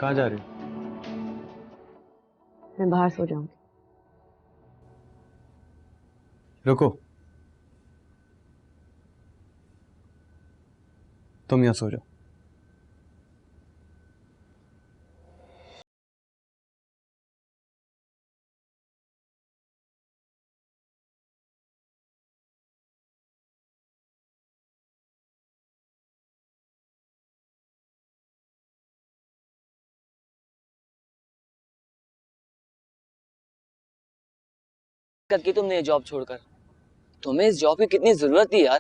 कहाँ जा रही हो? मैं बाहर सो जाऊंगी। रुको, तुम यहाँ सो जाओ। की तुमने ये जॉब छोड़कर, तुम्हें इस जॉब की कितनी जरूरत थी यार।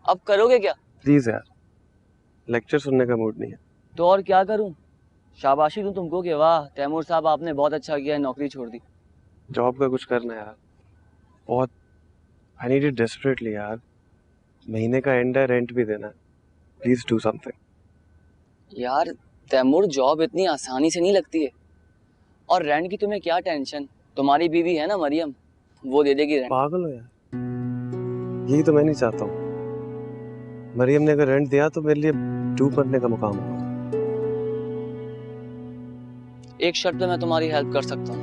अब करोगे क्या? प्लीज यार, लेक्चर सुनने का मूड नहीं है। तो और क्या करूं? शाबाशी दूं तुमको कि वाह तैमूर साहब आपने बहुत अच्छा किया है, नौकरी छोड़ दी। जॉब का कुछ करना यार, बहुत आई नीड इट डेस्परेटली यार। महीने का एंड है, रेंट भी देना है। Please do something. यार तैमूर, जॉब इतनी आसानी से नहीं लगती है। और रेंट की तुम्हें क्या टेंशन, तुम्हारी बीवी है ना मरियम, वो दे देगी रेंट। पागल हो यार, यही तो मैं नहीं चाहता हूँ। मरियम ने अगर रेंट दिया तो मेरे लिए डूब मरने का मुकाम होगा। एक शर्त पे मैं तुम्हारी हेल्प कर सकता हूँ।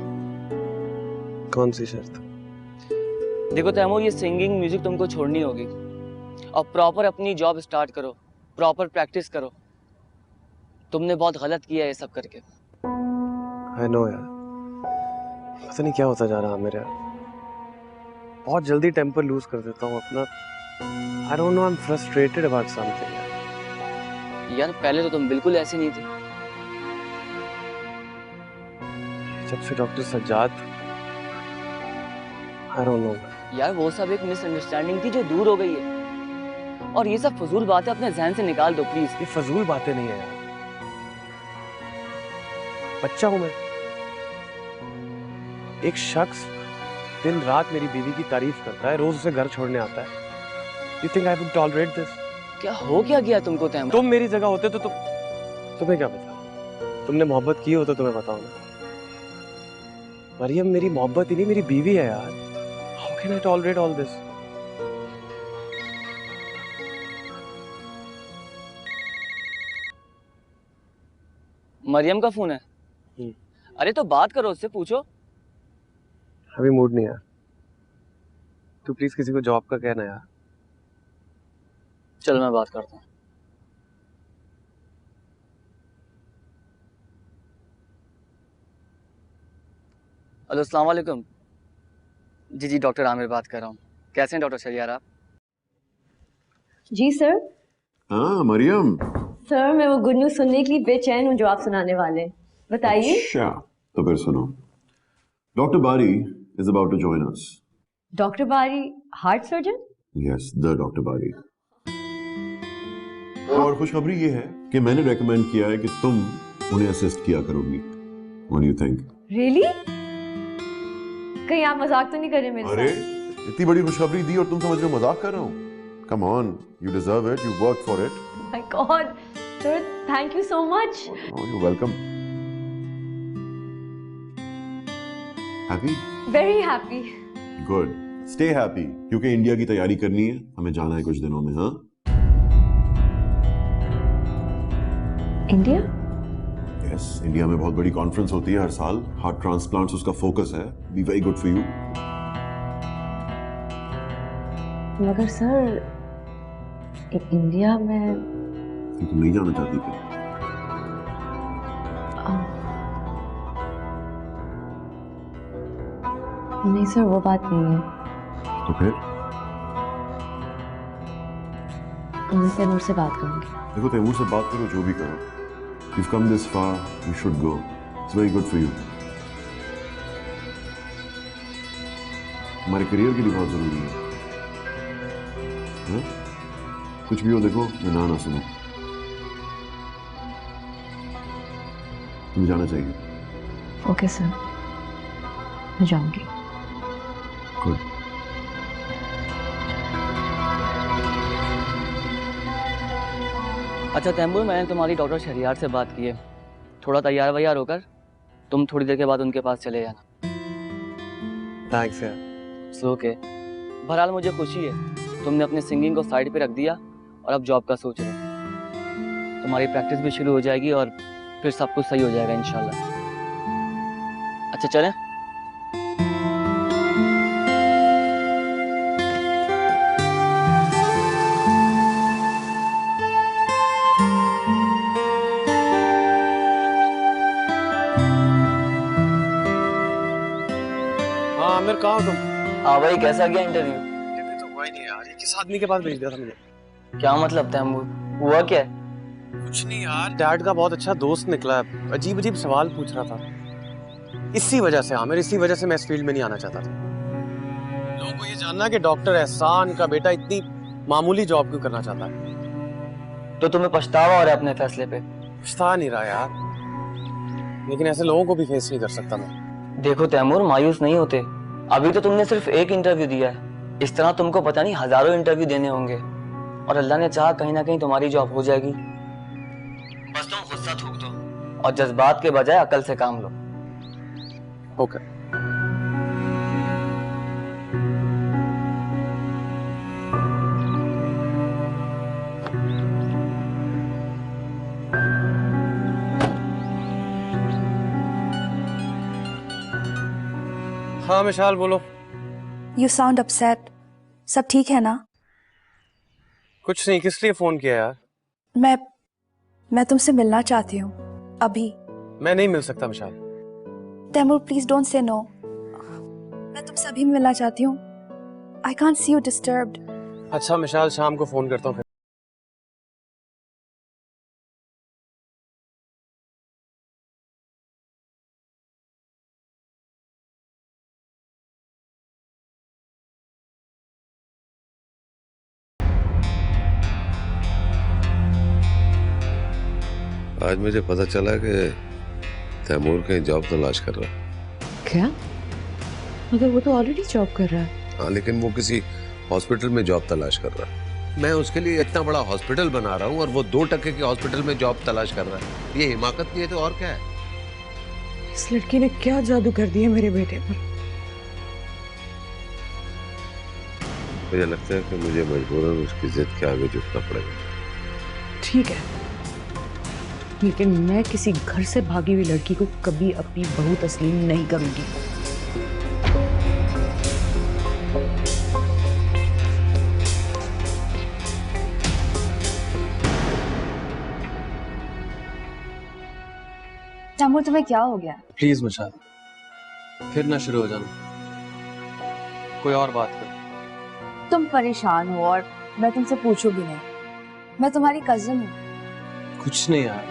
कौन सी शर्त? देखो तैमूर, ये सिंगिंग म्यूजिक तुमको छोड़नी होगी और प्रॉपर अपनी जॉब स्टार्ट करो, प्रॉपर प्रैक्टिस करो। तुमने बहुत गलत किया है ये सब करके। आई नो यार, पता नहीं क्या होता जा रहा है मेरे यार। बहुत जल्दी टेम्पर लूज कर देता हूँ अपना। I don't know, I am frustrated about something यार। यार पहले तो तुम बिल्कुल ऐसे नहीं थे। जब से doctor Sajjad, I don't know. यार वो सब एक मिसअंडरस्टैंडिंग थी जो दूर हो गई है, और ये सब फजूल बातें अपने जहन से निकाल दो प्लीज। ये फजूल बातें नहीं है यार, बच्चा हूं मैं। एक शख्स दिन रात मेरी बीवी की तारीफ करता है, रोज उसे घर छोड़ने आता है। You think I would tolerate this? क्या हो क्या गया तुमको तैमूर? तुम मेरी जगह होते तो तुम्हें क्या पता? तुमने मोहब्बत की हो तो तुम्हें बताओ ना। मरियम मेरी मोहब्बत ही नहीं, मेरी बीवी है यार। How can I tolerate all this? Mariam का फोन है? अरे तो बात करो उससे, पूछो। अभी मूड नहीं है। तू प्लीज किसी को जॉब का कहना यार। चलो मैं बात करता हूँ। हेलो, अस्सलाम वालेकुम। जी डॉक्टर आमिर बात कर रहा हूँ। कैसे हैं डॉक्टर शरियार आप? जी सर। हाँ मरियम। सर मैं वो गुड न्यूज सुनने के लिए बेचैन हूँ जो आप सुनाने वाले हैं। बताइए। अच्छा, तो फिर सुनो। Doctor Bari is about to join us. Doctor Bari heart surgeon? Yes, the doctor Bari. और खुशखबरी ये है कि मैंने रेकमेंड किया है कि तुम उन्हें असिस्ट किया करोगी। What do you think? Really? कहीं आप मजाक तो नहीं कर रहे मेरे अरे साथ? इतनी बड़ी खुशखबरी दी और तुम समझ रहे हो मजाक कर रहा हूँ? Come on, you deserve it, you work for it. My God sir, thank you so much. You welcome. Happy? Very happy. Good, stay happy, क्योंकि इंडिया की तैयारी करनी है, हमें जाना है कुछ दिनों में। हाँ, इंडिया? यस, इंडिया में बहुत बड़ी कॉन्फ्रेंस होती है हर साल। हार्ट ट्रांसप्लांट्स उसका फोकस है। Be very good for you. मगर सर इंडिया में तुम नहीं जाना चाहती क्या? नहीं सर, वो बात नहीं है। तो फिर? मैं तैमूर से बात करूंगी। देखो, तैमूर से बात करो, जो भी करो। You've come this far, you should go. It's very good for you. हमारे करियर के लिए बहुत जरूरी है। हाँ? कुछ भी हो, देखो मैं ना सुनो। तुम्हें जाना चाहिए। ओके सर, मैं जाऊंगी। गुड। अच्छा तैमूर, मैंने तुम्हारी डॉक्टर शरियार से बात की है। थोड़ा तैयार वैयार होकर तुम थोड़ी देर के बाद उनके पास चले जाना। थैंक्स यार। It's okay. बहरहाल मुझे खुशी है तुमने अपने सिंगिंग को साइड पे रख दिया और अब जॉब का सोच रहे हो। तुम्हारी प्रैक्टिस भी शुरू हो जाएगी और फिर सब कुछ सही हो जाएगा इंशाल्लाह। अच्छा चलें? हाँ आमिर, कहाँ हो तुम? हाँ भाई, कैसा गया इंटरव्यू? इंटरव्यू तो हुआ ही नहीं यार, ये किस आदमी के पास भेज दिया था मुझे? क्या मतलब तैमूर, हुआ क्या? कुछ नहीं यार, डैड का बहुत अच्छा दोस्त निकला है, अजीब अजीब सवाल पूछ रहा था। इसी वजह से आमिर, इसी वजह से मैं इस फील्ड में नहीं आना चाहता था। लोगों को ये जानना कि डॉक्टर एहसान का बेटा इतनी मामूली जॉब क्यों करना चाहता है। तो तुम्हें पछतावा हो रहा है अपने फैसले पे? पछता नहीं रहा यार, लेकिन ऐसे लोगों को भी फेस नहीं कर सकता मैं। देखो तैमूर, मायूस नहीं होते। अभी तो तुमने सिर्फ एक इंटरव्यू दिया है, इस तरह तुमको पता नहीं हजारों इंटरव्यू देने होंगे, और अल्लाह ने चाहा कहीं ना कहीं तुम्हारी जॉब हो जाएगी। बस तुम गुस्सा थूक दो और जज्बात के बजाय अकल से काम लो। ओके। हाँ मिशाल, बोलो। You sound upset. सब ठीक है ना? कुछ नहीं, किस लिए फोन किया यार? मैं तुमसे मिलना चाहती हूँ अभी। मैं नहीं मिल सकता Mishal. Taimur please don't say no. मैं तुमसे अभी मिलना चाहती हूँ। I can't see you disturbed. अच्छा मिशाल, शाम को फोन करता हूँ फिर। आज मुझे पता चला कि तैमूर कहीं जॉब तलाश कर रहा है। क्या? मगर वो तो ऑलरेडी जॉब कर रहा है। हाँ, लेकिन वो किसी हॉस्पिटल में जॉब तलाश कर रहा है। मैं उसके लिए इतना बड़ा हॉस्पिटल बना रहा हूँ और वो 2% के हॉस्पिटल में जॉब तलाश कर रहा है। ये हिमाकत नहीं है तो और क्या है? इस लड़की ने क्या जादू कर दिया मेरे बेटे पर। मुझे लगता है कि मुझे मजबूरन उसकी जिद के आगे झुकना पड़ेगा। ठीक है, लेकिन मैं किसी घर से भागी हुई लड़की को कभी अपनी बहू तस्लीम नहीं करूंगी। तैमूर तुम्हें क्या हो गया? प्लीज मिशाल, फिर ना शुरू हो जाना। कोई और बात कर। तुम परेशान हो और मैं तुमसे पूछूंगी नहीं। मैं तुम्हारी कजिन हूँ। कुछ नहीं यार,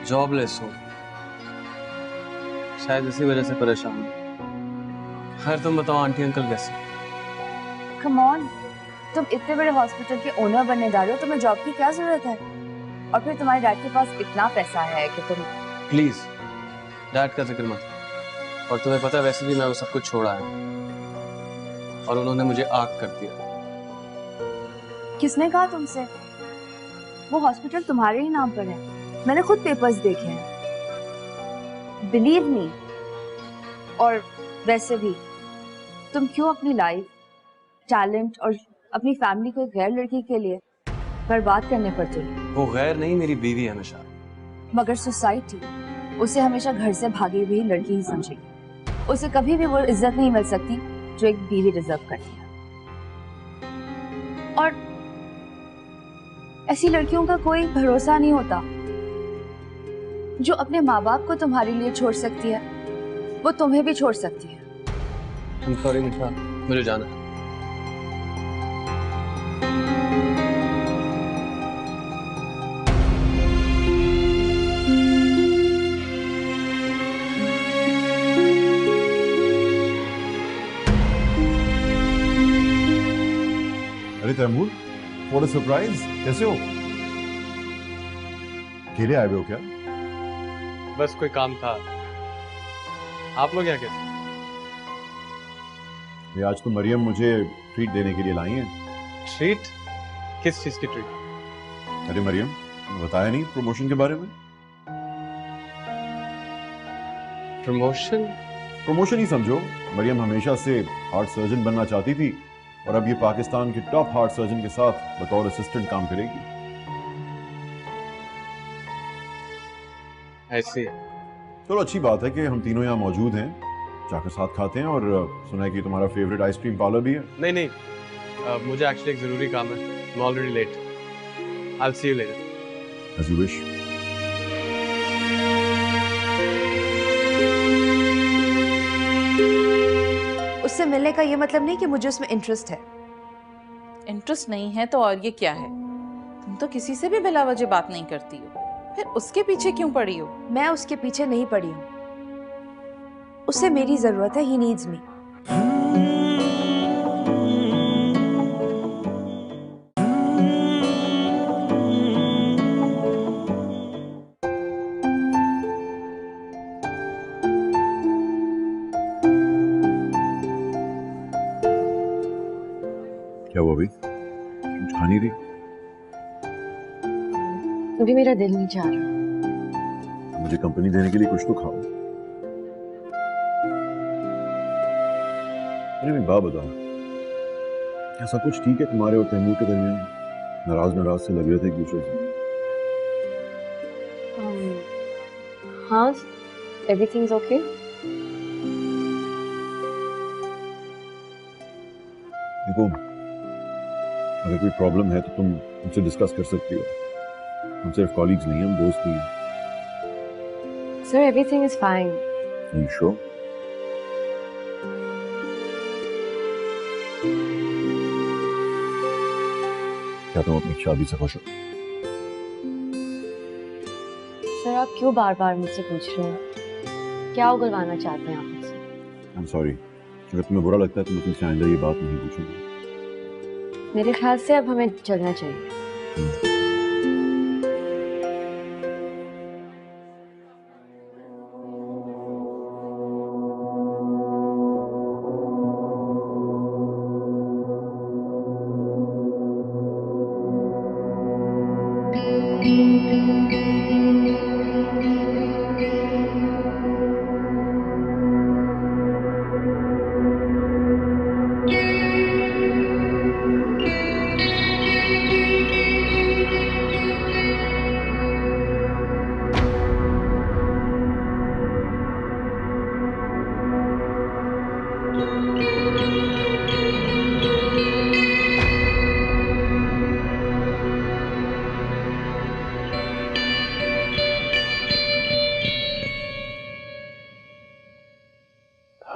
जॉबलेस हूँ, शायद इसी वजह से परेशान हूँ। खैर तुम बताओ, आंटी अंकल कैसे? कम ऑन, तुम इतने बड़े हॉस्पिटल के ओनर बनने जा रहे हो, तुम्हें जॉब की क्या जरूरत है? और फिर तुम्हारे डैड के पास इतना पैसा है कि तुम। प्लीज डैड का जिक्र मत। और तुम्हें पता है वैसे भी मैं वो सब कुछ छोड़ा है, और उन्होंने मुझे आग कर दिया। किसने कहा तुमसे? वो हॉस्पिटल तुम्हारे ही नाम पर है, मैंने खुद पेपर्स देखे हैं। Believe me. और वैसे भी तुम क्यों अपनी लाइफ, टैलेंट और अपनी फैमिली को एक गैर लड़की के लिए बर्बाद करने पर तुले? वो गैर नहीं, मेरी बीवी है हमेशा। मगर सोसाइटी उसे हमेशा घर से भागी हुई लड़की ही समझेगी। उसे कभी भी वो इज्जत नहीं मिल सकती जो एक बीवी डिजर्व करती है। और ऐसी लड़कियों का कोई भरोसा नहीं होता। जो अपने माँ बाप को तुम्हारे लिए छोड़ सकती है, वो तुम्हें भी छोड़ सकती है। I'm sorry निशा, मुझे जाना है। अरे तैमूर, व्हाट अ सरप्राइज! कैसे हो? अकेले आए हुए हो क्या? बस कोई काम था। आप लोग क्या कैसे? ये आज तो मरियम मुझे ट्रीट देने के लिए लाई है। ट्रीट? किस चीज की ट्रीट? अरे मरियम, तुम्हें बताया नहीं प्रमोशन के बारे में? प्रमोशन? प्रमोशन ही समझो। मरियम हमेशा से हार्ट सर्जन बनना चाहती थी और अब ये पाकिस्तान के टॉप हार्ट सर्जन के साथ बतौर असिस्टेंट काम करेगी। ऐसे चलो अच्छी बात है कि हम तीनों यहाँ मौजूद हैं, जाकर साथ खाते हैं। और सुना है कि तुम्हारा फेवरेट आइसक्रीम पार्लर भी है। नहीं नहीं, मुझे एक्चुअली एक ज़रूरी काम है, I'm already late. I'll see you later. As you wish. उससे मिलने का ये मतलब नहीं कि मुझे उसमें इंटरेस्ट है। इंटरेस्ट नहीं है तो और ये क्या है? तुम तो किसी से भी बिला वजह बात नहीं करती हो, फिर उसके पीछे क्यों पड़ी हो? मैं उसके पीछे नहीं पड़ी हूँ, उसे मेरी जरूरत है। He needs me. क्या हुआ भाई, कुछ खा नहीं रही? अभी मेरा दिल नहीं चाह रहा। मुझे कंपनी देने के लिए कुछ तो खाओ। अरे मेरी बात बताओ, क्या सब कुछ ठीक है तुम्हारे और तैमूर के दरमियान? नाराज नाराज से लग रहे थे एक दूसरे से। हाँ, everything's okay. देखो, अगर कोई प्रॉब्लम है तो तुम मुझसे डिस्कस कर सकती हो। हम सिर्फ कॉलीग्स नहीं, हम दोस्त भी हैं। Sir, everything is fine. You sure? क्या तुम अपनी शादी से खुश हो? सर, आप क्यों बार बार मुझसे पूछ रहे हैं? क्या उगलवाना चाहते हैं आप मुझसे? I'm sorry. अगर तुम्हें बुरा लगता है तो मैं तुमसे आइंदा ये बात नहीं पूछूंगा। मेरे ख्याल से अब हमें चलना चाहिए।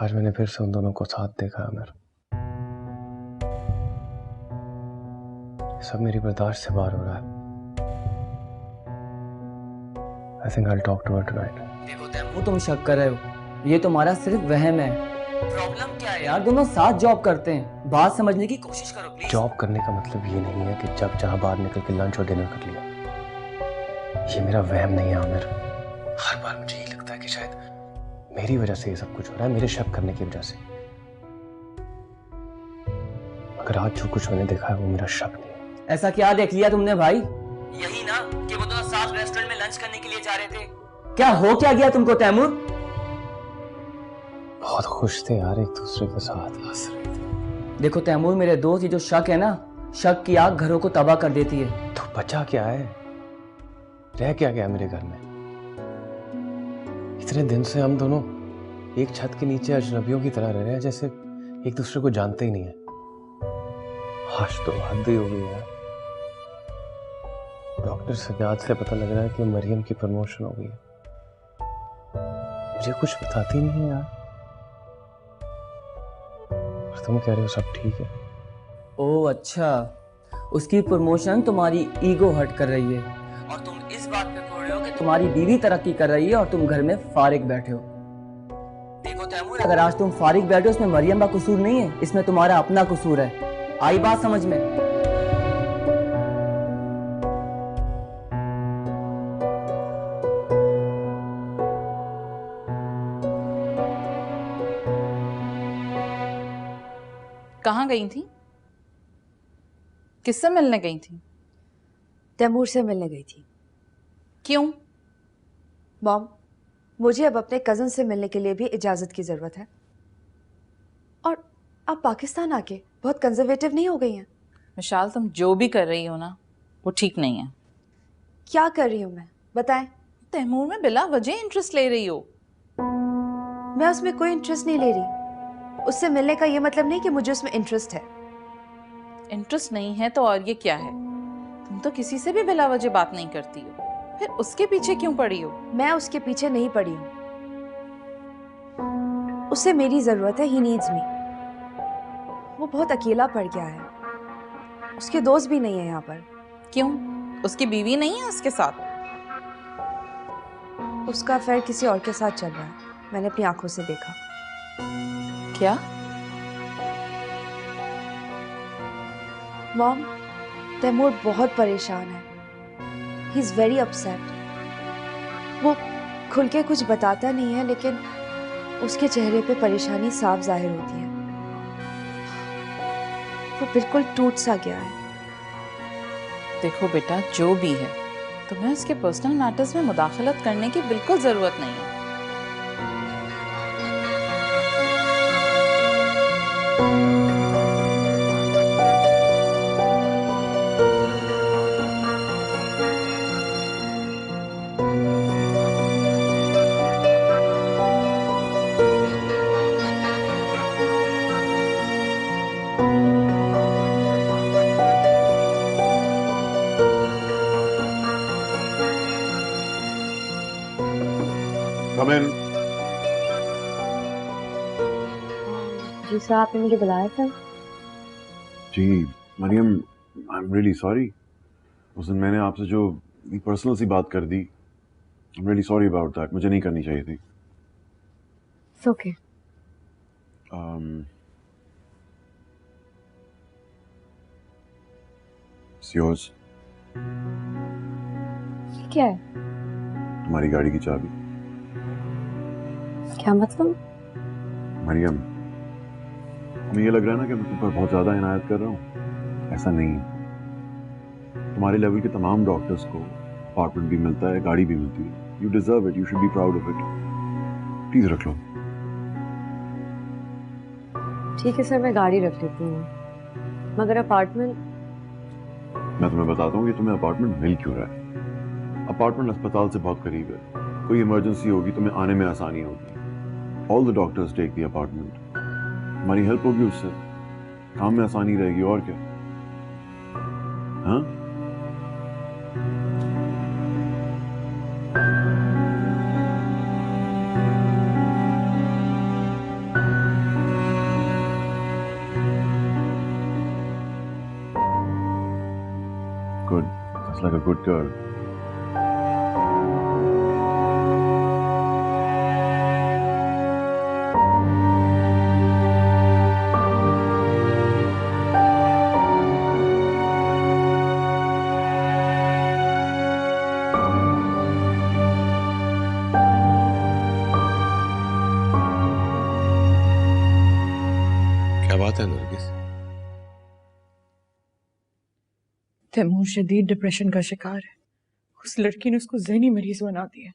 आज मैंने फिर से उन दोनों को साथ देखा अमर। सब मेरी बर्दाश्त से बाहर हो रहा है। I think I'll talk to her tonight. देखो तैमूर, तुम शक कर रहे हो, ये तुम्हारा सिर्फ वहम है। प्रॉब्लम क्या है यार, दोनों साथ जॉब करते हैं, बात समझने की कोशिश करो प्लीज। जॉब करने का मतलब ये नहीं है कि जब जहां बाहर निकल के लंच और डिनर कर लिया। ये मेरा वहम नहीं है आमिर। हर बार मुझे ये लगता है कि शायद मेरी वजह से ये सब कुछ हो रहा है, मेरे शक करने की वजह से। मगर आज जो कुछ मैंने देखा है वो मेरा शक नहीं है। ऐसा क्या देख लिया तुमने भाई? यही ना कि वो दोनों साथ रेस्टोरेंट में लंच करने के लिए जा रहे थे। क्या हो क्या गया तुमको तैमूर? बहुत खुश थे यार, एक दूसरे के साथ हंस रहे थे। देखो तैमूर, मेरे दोस्त, ये जो शक है ना, शक की आग घरों को तबाह कर देती है। तो बचा क्या है? रह क्या गया मेरे घर में? इतने दिन से हम दोनों एक छत के नीचे अजनबियों की तरह रह रहे हैं, जैसे एक दूसरे को जानते ही नहीं है। आज तो हद ही हो गई यार। डॉक्टर से जांच से पता लग रहा है कि मरियम की प्रमोशन हो गई है। मुझे कुछ बताती नहीं है यार। और तुम कह रहे हो सब ठीक है। ओह अच्छा, उसकी प्रमोशन तुम्हारी ईगो हर्ट कर रही है और तुम इस बात पे खोड़ रहे हो कि तुम्हारी बीवी तरक्की कर रही है और तुम घर में फारिग बैठे हो। देखो तैमूर, अगर आज तुम फारिग बैठे हो, इसमें मरियम का कसूर नहीं है, इसमें तुम्हारा अपना कसूर है। आई बात समझ में? कहाँ गई थी? किससे मिलने गई थी? तैमूर से मिलने गई थी। क्यों? मॉम, मुझे अब अपने कजन से मिलने के लिए भी इजाजत की जरूरत है। और आप पाकिस्तान आके बहुत कंजर्वेटिव नहीं हो गई हैं? विशाल, तुम जो भी कर रही हो ना, वो ठीक नहीं है। क्या कर रही हूँ मैं, बताएं। तैमूर में बिला वजह इंटरेस्ट ले रही हो? मैं उसमें कोई इंटरेस्ट नहीं ले रही। उससे मिलने का ये मतलब नहीं कि मुझे उसमें इंटरेस्ट है। इंटरेस्ट नहीं है तो और ये क्या है? तुम तो किसी से भी बिला वजह बात नहीं करती हो, फिर उसके पीछे क्यों पड़ी हो? मैं उसके पीछे नहीं पड़ी हूँ। उसे मेरी जरूरत है, ही नीड्स मी। वो बहुत अकेला पड़ गया है, उसके दोस्त भी नहीं है यहाँ पर। क्यों? उसकी बीवी नहीं है उसके साथ? उसका अफेयर किसी और के साथ चल रहा है, मैंने अपनी आंखों से देखा। क्या? मॉम, तैमूर बहुत परेशान है। He is very upset. वो खुल के कुछ बताता नहीं है, लेकिन उसके चेहरे पे परेशानी साफ जाहिर होती है। वो बिल्कुल टूट सा गया है। देखो बेटा, जो भी है, तुम्हें उसके पर्सनल मैटर्स में मुदाखलत करने की बिल्कुल जरूरत नहीं है। Come in. जी सर, आपने मुझे बुलाया था? जी Maryam, I am really sorry. उस दिन मैंने आपसे जो पर्सनल सी बात कर दी, I am really sorry about that. मुझे नहीं करनी चाहिए थी। It's okay. It's yours. क्या है? तुम्हारी गाड़ी की चाबी। क्या मतलब? मरियम, तुम्हें ये लग रहा है ना कि मैं तुम पर बहुत ज्यादा इनायत कर रहा हूँ। ऐसा नहीं है। तुम्हारे लेवल के तमाम डॉक्टर्स को अपार्टमेंट भी मिलता है, गाड़ी भी मिलती है। You deserve it, you should be proud of it. Please रख लो। ठीक है सर, मैं गाड़ी रख लेती हूँ, मगर अपार्टमेंट? मैं तुम्हें बताता हूँ कि तुम्हें अपार्टमेंट मिल क्यों रहा है। अपार्टमेंट अस्पताल से बहुत करीब है। कोई इमरजेंसी होगी, तुम्हें आने में आसानी होगी। All the doctors take the apartment. हमारी हेल्प होगी उससे, काम में आसानी रहेगी। और क्या? हाँ, good. That's like a good girl. क्या बात है नरगिस? तैमूर शदीद डिप्रेशन का शिकार है। उस लड़की ने उसको ज़हनी मरीज बना दिया।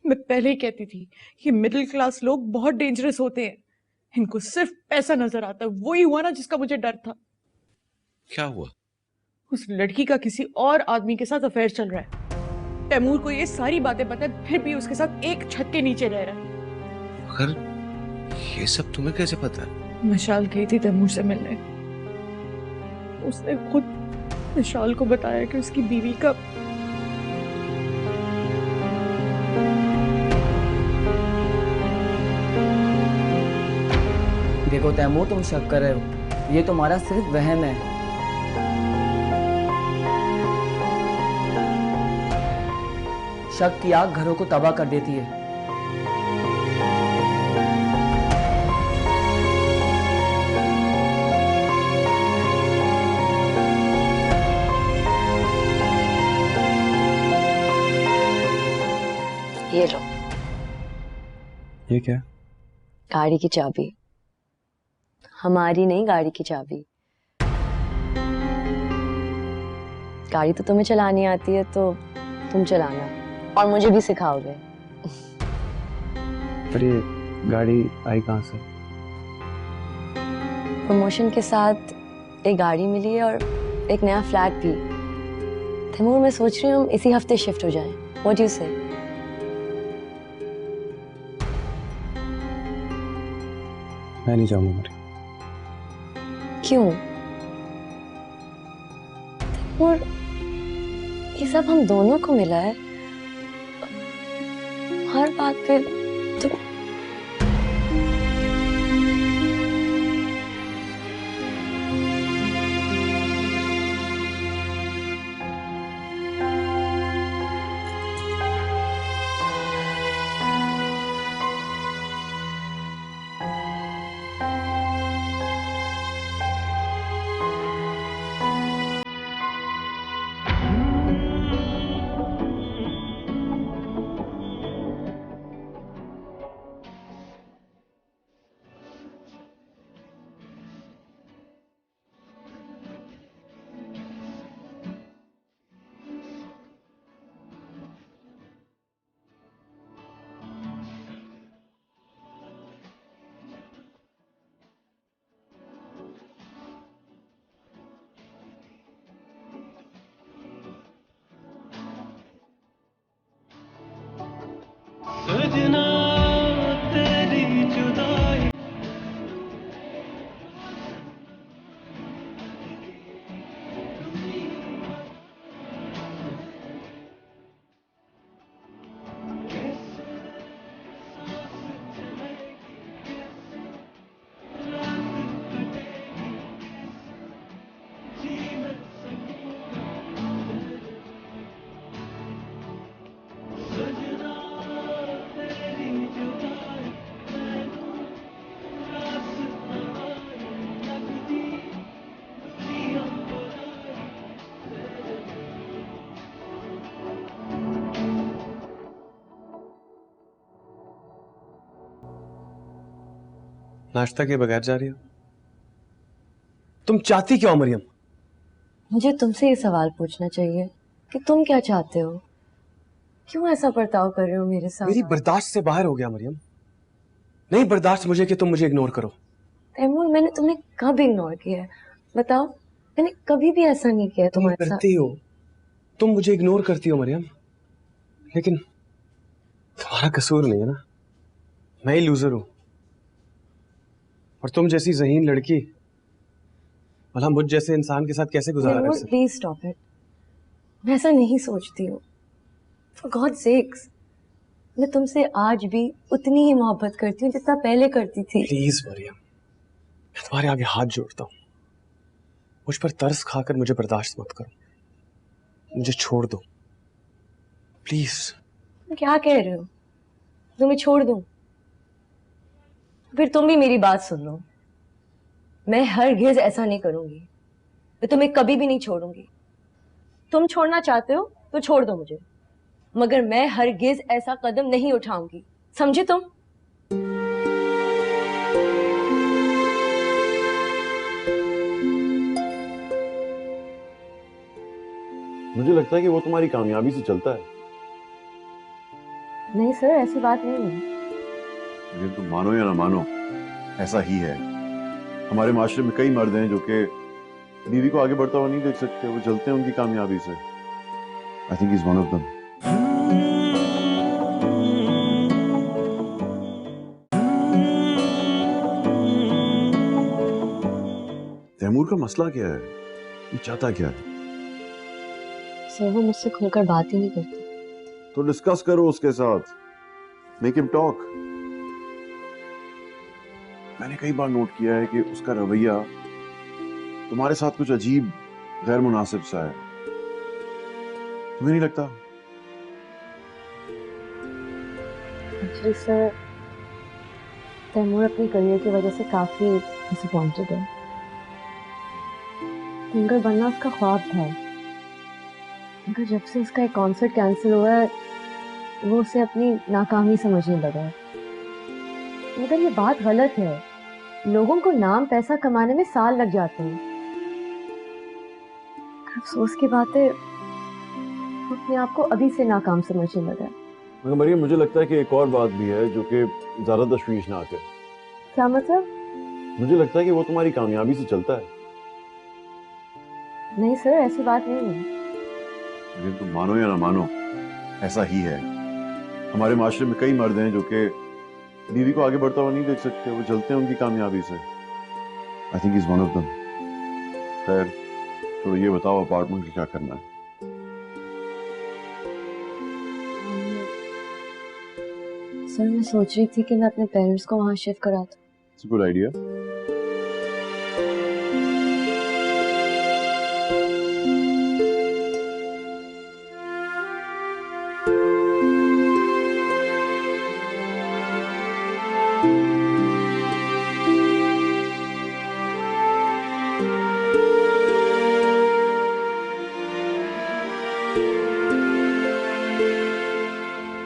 मैं पहले ही कहती थी कि मिडिल क्लास लोग बहुत डेंजरस होते हैं, इनको सिर्फ पैसा नजर आता है। वही हुआ ना जिसका मुझे डर था। क्या हुआ? उस लड़की का किसी और आदमी के साथ अफेयर चल रहा है। तैमूर को ये सारी बातें पता है, फिर भी उसके साथ एक छत के नीचे रह रहा है। मगर ये सब तुम्हें कैसे पता है? मिशाल गई थी तैमूर से मिलने। उसने खुद मिशाल को बताया कि उसकी बीवी का देखो तैमूर, तुम शक कर रहे हो, ये तुम्हारा सिर्फ वहम है। शक की आग घरों को तबाह कर देती है। ये लो, ये क्या? गाड़ी की चाबी। हमारी नहीं, गाड़ी की चाबी। गाड़ी तो तुम्हें चलानी आती है, तो तुम चलाना, और मुझे भी सिखाओगे। पर ये गाड़ी आई कहाँ से? प्रमोशन के साथ एक गाड़ी मिली है और एक नया फ्लैट भी। तैमूर, मैं सोच रही हूँ हम इसी हफ्ते शिफ्ट हो जाएं। व्हाट डू यू से? मैं नहीं जाऊंगा मरियम। क्यों? तैमूर, ये सब हम दोनों को मिला है। हर बात पे तुम नाश्ता के बगैर जा रही हो? तुम चाहती क्या हो मरियम? मुझे तुमसे ये सवाल पूछना चाहिए कि तुम क्या चाहते हो? क्यों ऐसा बर्ताव कर रहे हो मेरे साथ? मेरी बर्दाश्त से बाहर हो गया मरियम। नहीं बर्दाश्त मुझे कि तुम मुझे इग्नोर करो। तैमूर, मैंने तुम्हें कब इग्नोर किया है? बताओ, मैंने कभी भी ऐसा नहीं किया तुम तुम्हारे साथ। करती हो, तुम मुझे इग्नोर करती हो मरियम, लेकिन तुम्हारा कसूर नहीं है ना। मैं ही लूजर हूं और तुम जैसी ज़हीन लड़की भला मुझ जैसे इंसान के साथ कैसे गुजारा कर सकती? Please stop it. मैं ऐसा नहीं सोचती हूँ। फॉर गॉड सेक्स, मैं तुमसे आज भी उतनी ही मोहब्बत करती हूँ जितना पहले करती थी। प्लीज मरियम, मैं तुम्हारे आगे हाथ जोड़ता हूँ, मुझ पर तरस खाकर मुझे बर्दाश्त मत करो, मुझे छोड़ दो प्लीज। तुम क्या कह रहे हो? तुम्हें छोड़ दूं? फिर तुम भी मेरी बात सुन लो। मैं हरगिज ऐसा नहीं करूंगी। मैं तुम्हें कभी भी नहीं छोड़ूंगी। तुम छोड़ना चाहते हो तो छोड़ दो मुझे, मगर मैं हरगिज ऐसा कदम नहीं उठाऊंगी, समझे तुम? मुझे लगता है कि वो तुम्हारी कामयाबी से चलता है। नहीं सर, ऐसी बात नहीं है। लेकिन तुम मानो या ना मानो, ऐसा ही है। हमारे माशरे में कई मर्द हैं जो कि बीवी को आगे बढ़ता हुआ नहीं देख सकते, वो जलते हैं उनकी कामयाबी से। I think is one of them. Taimur का मसला क्या है? ये चाहता क्या है? सर, वो मुझसे खुलकर बात ही नहीं करती। तो डिस्कस करो उसके साथ, मेक हिम टॉक। मैंने कई बार नोट किया है कि उसका रवैया तुम्हारे साथ कुछ अजीब गैर मुनासिब सा है। तुम्हें नहीं लगता? एक्चुअली सर, तैमूर अपनी करियर की वजह से काफी डिसअपॉइंटेड है। सिंगर बनना उसका ख्वाब था, मगर जब से उसका एक कॉन्सर्ट कैंसिल हुआ है, वो उसे अपनी नाकामी समझने लगा है। मगर ये बात गलत है। लोगों को नाम पैसा कमाने में साल लग जाते हैं। अफसोस की बात है, वो अपने आप को अभी से नाकाम समझने लगा है। मगर मरियम, मुझे लगता है कि एक और बात भी है जो कि ज्यादा तशवीशनाक है। क्या मतलब? मुझे लगता है कि वो तुम्हारी कामयाबी से चलता है। नहीं सर, ऐसी बात नहीं है। लेकिन तुम मानो या ना मानो, ऐसा ही है। हमारे माशरे में कई मर्द हैं जो कि बीवी को आगे बढ़ता हुआ नहीं देख सकते, वो जलते हैं उनकी कामयाबी से। I think is one of them. खैर, तो ये बताओ अपार्टमेंट का क्या करना है? सर मैं सोच रही थी कि मैं अपने पेरेंट्स को वहाँ शिफ्ट करा दूँ। It's a good idea.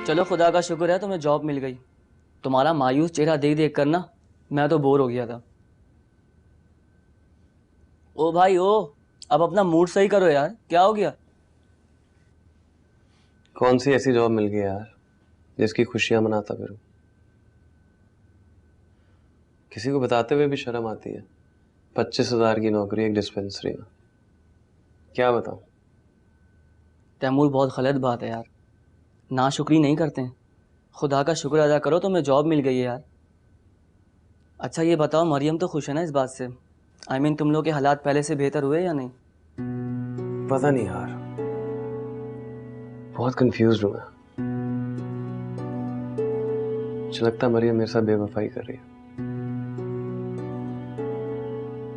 चलो खुदा का शुक्र है तुम्हें जॉब मिल गई। तुम्हारा मायूस चेहरा देख देख कर ना मैं तो बोर हो गया था। ओ भाई ओ, अब अपना मूड सही करो यार, क्या हो गया? कौन सी ऐसी जॉब मिल गई यार जिसकी खुशियां मनाता फिरूं? किसी को बताते हुए भी शर्म आती है। 25,000 की नौकरी एक डिस्पेंसरी में, क्या बताऊं? तैमूर बहुत गलत बात है यार, नाशुक्री नहीं करते हैं। खुदा का शुक्र अदा करो तुम्हें जॉब मिल गई है यार। अच्छा ये बताओ मरियम तो खुश है ना इस बात से? आई मीन तुम लोग के हालात पहले से बेहतर हुए या नहीं? पता नहीं यार, बहुत कंफ्यूज हूं मैं। मुझे लगता है मरियम मेरे साथ बेवफाई कर रही है,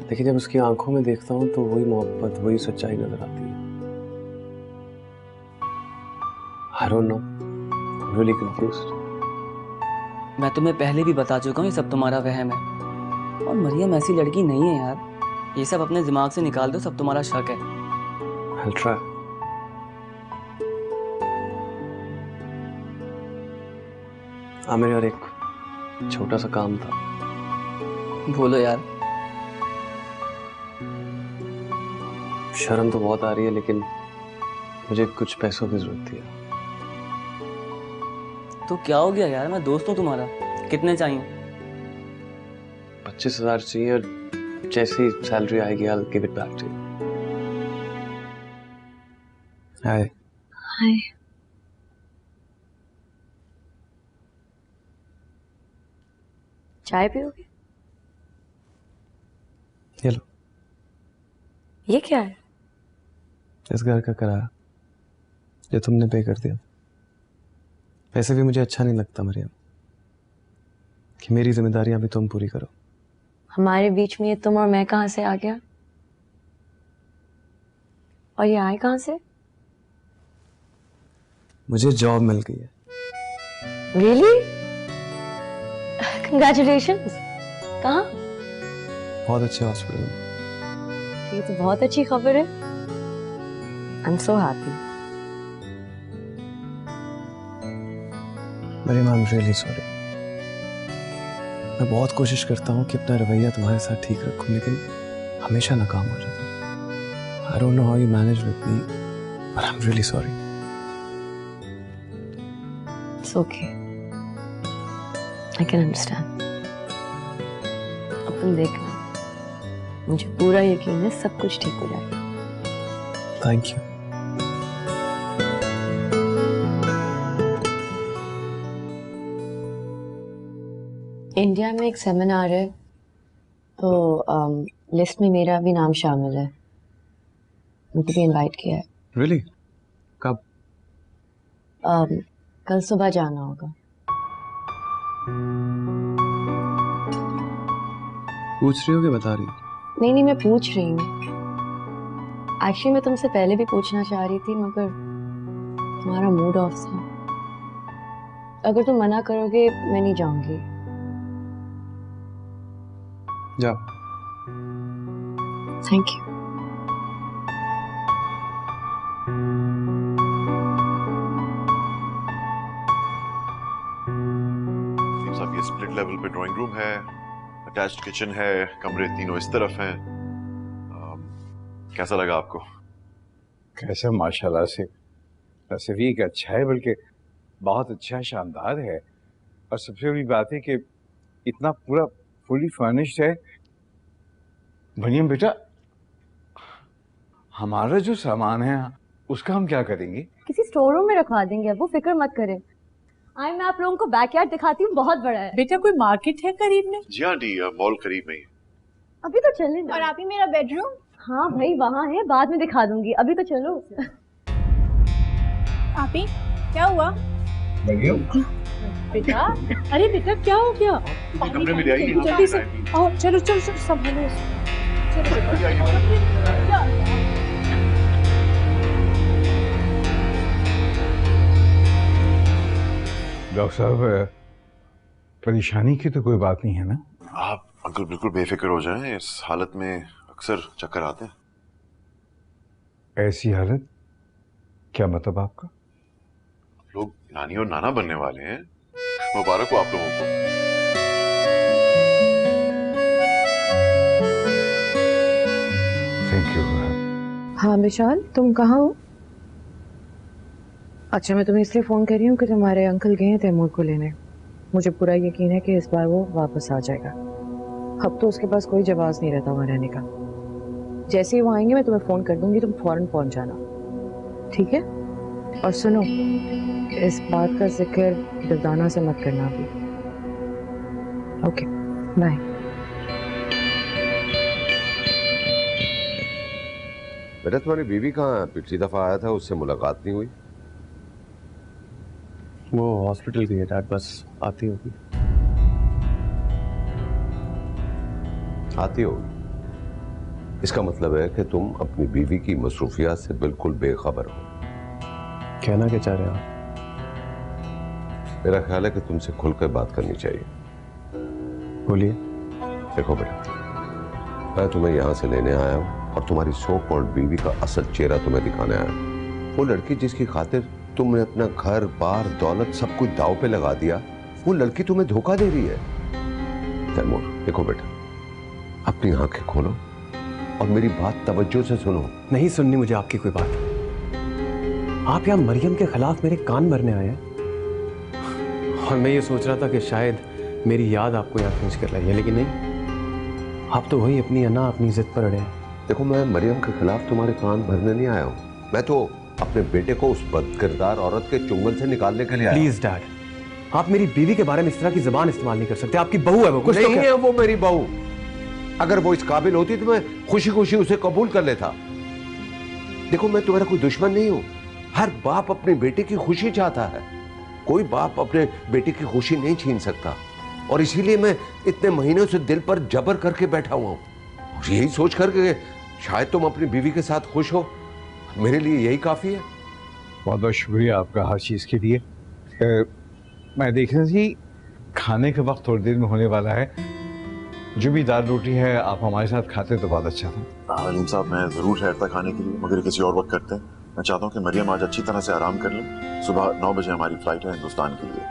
लेकिन जब उसकी आंखों में देखता हूं तो वही मोहब्बत, वही सच्चाई नजर आती है। I don't know, I'm really confused. मैं तुम्हें पहले भी बता चुका हूँ ये सब तुम्हारा वहम है, और मरियम ऐसी लड़की नहीं है यार। ये सब अपने दिमाग से निकाल दो, सब तुम्हारा शक है। I'll try. मेरे यार एक छोटा सा काम था। बोलो यार। शर्म तो बहुत आ रही है, लेकिन मुझे कुछ पैसों की जरूरत थी। तो क्या हो गया यार, मैं दोस्त हूँ तुम्हारा। कितने चाहिए? 25,000 चाहिए, और जैसी सैलरी आएगी I'll give it back to you. हाय। हाय। चाय पियोगे? ये लो। ये क्या है? इस घर का किराया जो तुमने पे कर दिया। वैसे भी मुझे अच्छा नहीं लगता मरियम कि मेरी जिम्मेदारियां भी तुम पूरी करो। हमारे बीच में ये तुम और मैं कहाँ से आ गया? और ये आए कहाँ से? मुझे जॉब मिल गई है। Really? Congratulations. कहाँ? बहुत अच्छे हॉस्पिटल में। ये तो बहुत अच्छी खबर है। I'm so happy. Maryam, I'm really sorry. मैं बहुत कोशिश करता हूँ कि अपना रवैया तुम्हारे साथ ठीक रखूं, लेकिन हमेशा नाकाम हो जाता हूँ। I don't know how you manage with me, but I'm really sorry. It's okay. I can understand. अब तुम देखना, मुझे पूरा यकीन है सब कुछ ठीक हो जाएगा। Thank you. इंडिया में एक सेमिनार है, तो लिस्ट में मेरा भी नाम शामिल है। मुझे भी इनवाइट किया है। Really? कब? कल सुबह जाना होगा। पूछ रही हो कि बता रही हो? नहीं नहीं, मैं पूछ रही हूँ। एक्चुअली मैं तुमसे पहले भी पूछना चाह रही थी, मगर तुम्हारा मूड ऑफ था। अगर तुम मना करोगे मैं नहीं जाऊंगी। जाओ। Thank you. आपके स्प्लिट लेवल पे ड्राइंग रूम है, अटैच्ड किचन है, कमरे तीनों इस तरफ हैं। कैसा लगा आपको? कैसे, माशाल्लाह से तस्वीर अच्छा है, बल्कि बहुत अच्छा, शानदार है। और सबसे बड़ी बात है कि इतना पूरा फुली फर्निश्ड है। मरियम बेटा, हमारा जो सामान है उसका हम क्या करेंगे? किसी स्टोर रूम में रखवा देंगे, वो फिक्र मत करें। मैं आप लोगों को बैकयार्ड दिखाती हूँ, बहुत बड़ा है। बेटा कोई मार्केट है करीब में? जी आंटी, मॉल करीब में ही। अभी तो चले ना। और आप ही मेरा बेडरूम? हाँ भाई वहाँ है, बाद में दिखा दूंगी, अभी तो चलो। आप ही क्या हुआ? बेटा अरे बेटा क्या हो गया? कमरे में जाइए, जल्दी से आओ, चलो चलो चलो संभालो डॉक्टर साहब, परेशानी की तो कोई बात नहीं है ना? आप अंकल बिल्कुल बेफिक्र हो जाएं, इस हालत में अक्सर चक्कर आते हैं। ऐसी हालत? क्या मतलब आपका? लोग नानी और नाना बनने वाले हैं, मुबारक हो आप लोगों को। Thank you. हाँ विशाल, तुम कहाँ हो? अच्छा, मैं तुम्हें इसलिए फ़ोन कर रही हूँ कि तुम्हारे अंकल गए हैं तैमूर को लेने। मुझे पूरा यकीन है कि इस बार वो वापस आ जाएगा। अब तो उसके पास कोई जवाब नहीं रहता वहाँ रहने का। जैसे ही वो आएंगे मैं तुम्हें फ़ोन कर दूंगी, तुम फौरन पहुँच जाना, ठीक है? और सुनो, इस बात का जिक्र दुर्दाना से मत करना अभी। Okay, bye. बेटा तुम्हारी बीवी कहाँ है? पिछली दफा आया था, उससे मुलाकात नहीं हुई। वो हॉस्पिटल गई है डैड, बस आती होगी। आती होगी? इसका मतलब है कि तुम अपनी बीवी की मसरूफियात से बिल्कुल बेखबर हो। कहना क्या चाह रहे हैं आप? मेरा ख्याल है कि तुमसे खुलकर बात करनी चाहिए। बोलिए। देखो बेटा, मैं तुम्हें यहाँ से लेने आया हूँ और तुम्हारी सो कॉल्ड बीवी का असल चेहरा तुम्हें दिखाने आया हूँ। वो लड़की जिसकी खातिर तुमने अपना घर बार दौलत सब कुछ दाव पे लगा दिया, वो लड़की तुम्हें धोखा दे रही है। तैमूर, देखो बेटा, अपनी आंखें खोलो और मेरी बात तवज्जो से सुनो। नहीं सुननी मुझे आपकी कोई बात। आप यहाँ मरियम के खिलाफ मेरे कान भरने आए हैं, और मैं ये सोच रहा था कि शायद मेरी याद आपको यहाँ खींच कर लाई है, लेकिन नहीं, आप तो वही अपनी अना अपनी जिद पर अड़े हैं। देखो, मैं मरियम के खिलाफ तुम्हारे कान भरने नहीं आया हूँ, मैं तो अपने बेटे को उस बदकिरदार औरत के चुंगल से निकालने के लिए आया। प्लीज डैड, आप मेरी बीवी के बारे में इस तरह की जुबान इस्तेमाल नहीं कर सकते। आपकी बहू है वो, कुछ नहीं है वो मेरी बहू। अगर वो इस काबिल होती तो मैं खुशी खुशी उसे कबूल कर लेता। देखो, मैं तुम्हारा कोई दुश्मन नहीं हूं। हर बाप अपने बेटे की खुशी चाहता है, कोई बाप अपने बेटे की खुशी नहीं छीन सकता, और इसीलिए मैं इतने महीनों से दिल पर जबर करके बैठा हुआ हूं, और यही सोच कर के शायद तुम अपनी बीवी के साथ खुश हो, मेरे लिए यही काफी है। बहुत बहुत शुक्रिया आपका हर चीज़ के लिए। मैं देख रही थी खाने का वक्त थोड़ी देर में होने वाला है, जो भी दाल रोटी है आप हमारे साथ खाते तो बहुत अच्छा था। अलीम साहब, मैं जरूर ठहरता खाने के लिए, मगर किसी और वक्त करते हैं। मैं चाहता हूँ कि मरियम आज अच्छी तरह से आराम कर ले। सुबह 9 बजे हमारी फ्लाइट है हिंदुस्तान के लिए,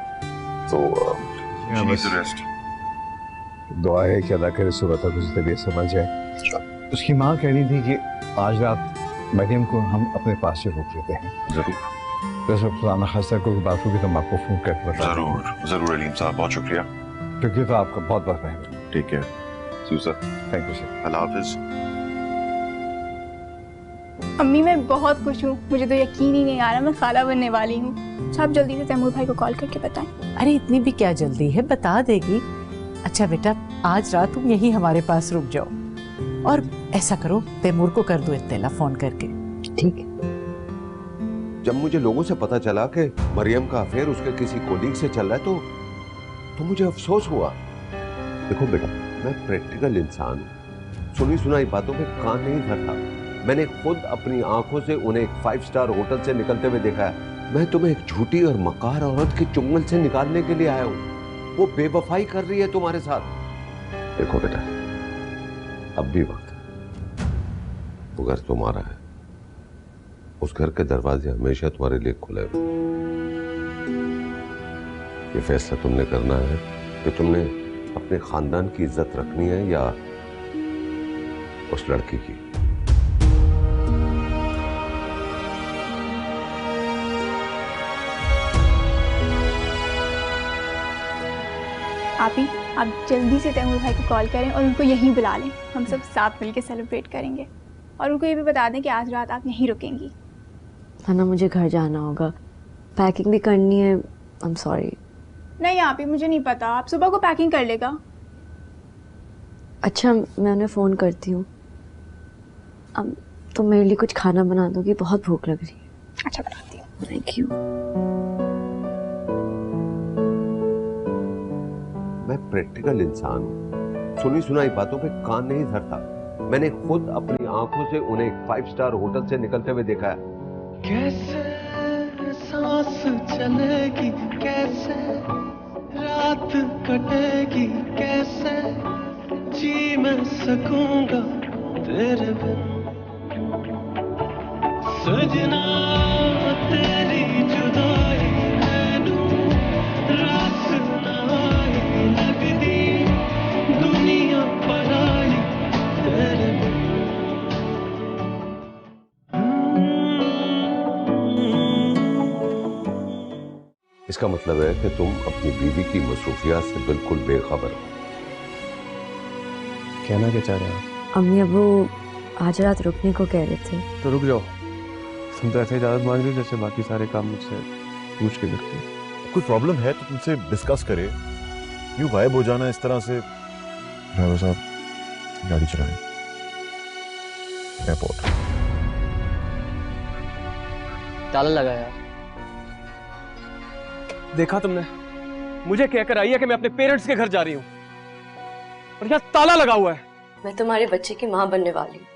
तो रेस्ट। दुआ है कि अल्लाह करे सुबह तक उसकी तबीयत समझ जाए। उसकी माँ कह रही थी कि आज रात मरियम को हम अपने पास से रोक लेते हैं। जरूर वैसे पुराना खासा कोई बात होगी तो मैं आपको फोन करके बता। जरूर जरूर अलीम साहब, बहुत शुक्रिया। शुक्रिया तो आपका बहुत बहुत मेहरबानी। Take care. See you sir. Thank you sir. अल्लाह हाफिज। अम्मी मैं बहुत खुश हूँ, मुझे तो यकीन ही नहीं आ रहा मैं खाला बनने वाली हूँ। अच्छा, आप जल्दी से तैमूर भाई को कॉल करके बताएं। अरे इतनी भी क्या जल्दी है, बता देगी। अच्छा बेटा, आज रात तुम यहीं हमारे पास रुक जाओ, और ऐसा करो तैमूर को कर दो इत्तला फोन करके, ठीक है? जब मुझे लोगों से पता चला कि मरियम का अफेयर उसके किसी कोलीग से चल रहा है, तो मुझे अफसोस हुआ। देखो बेटा, मैं प्रैक्टिकल इंसान हूँ, सुनी सुनाई बातों पे कान नहीं धरता। मैंने खुद अपनी आंखों से उन्हें एक 5 स्टार होटल से निकलते हुए देखा है। मैं तुम्हें एक झूठी और मकार औरत के चुंगल से निकालने के लिए आया हूँ। वो बेवफाई कर रही है तुम्हारे साथ। देखो बेटा, अब भी वक्त, वो घर तुम्हारा है, उस घर के दरवाजे हमेशा तुम्हारे लिए खुले हुए। ये फैसला तुमने करना है कि तुमने अपने खानदान की इज्जत रखनी है या उस लड़की की। आप जल्दी से तैमूर भाई को कॉल करें और उनको यहीं बुला लें। हम सब साथ मिलकर सेलिब्रेट करेंगे, और उनको ये भी बता दें कि आज रात आप यहीं रुकेंगी। वरना मुझे घर जाना होगा, पैकिंग भी करनी है। I am sorry. नहीं आप ही, मुझे नहीं पता, आप सुबह को पैकिंग कर लेगा। अच्छा मैं उन्हें फ़ोन करती हूँ। अब तो मेरे लिए कुछ खाना बना दोगी, बहुत भूख लग रही है। अच्छा बनाती हूँ। Thank you. मैं प्रैक्टिकल इंसान हूँ, सुनी सुनाई बातों पे कान नहीं धरता। मैंने खुद अपनी आंखों से उन्हें 5 स्टार होटल से निकलते हुए देखा है। कैसे सांस चलेगी, कैसे रात कटेगी, कैसे जी मैं सकूंगा तेरे बिन। सजना तेरी जुदाई मैनू रास नाई लगदी, दुनिया पराई तेरे बिन। इसका मतलब है कि तुम अपनी बीवी की मसरूफियात से बिल्कुल बेखबर हो। कहना क्या चाह रहे हैं? अम्मी अबू आज रात रुकने को कह रहे थे। तो रुक जाओ, तुम तो ऐसे इजाजत मांग रही हो जैसे बाकी सारे काम मुझसे पूछ के करती हो। कोई प्रॉब्लम है तो तुमसे डिस्कस करे, यूं गायब हो जाना इस तरह से। ड्राइवर साहब गाड़ी चलाएं। एयरपोर्ट। ताला लगा यार। देखा तुमने, मुझे कहकर आई है कि मैं अपने पेरेंट्स के घर जा रही हूँ और यहाँ ताला लगा हुआ है। मैं तुम्हारे बच्चे की माँ बनने वाली हूँ।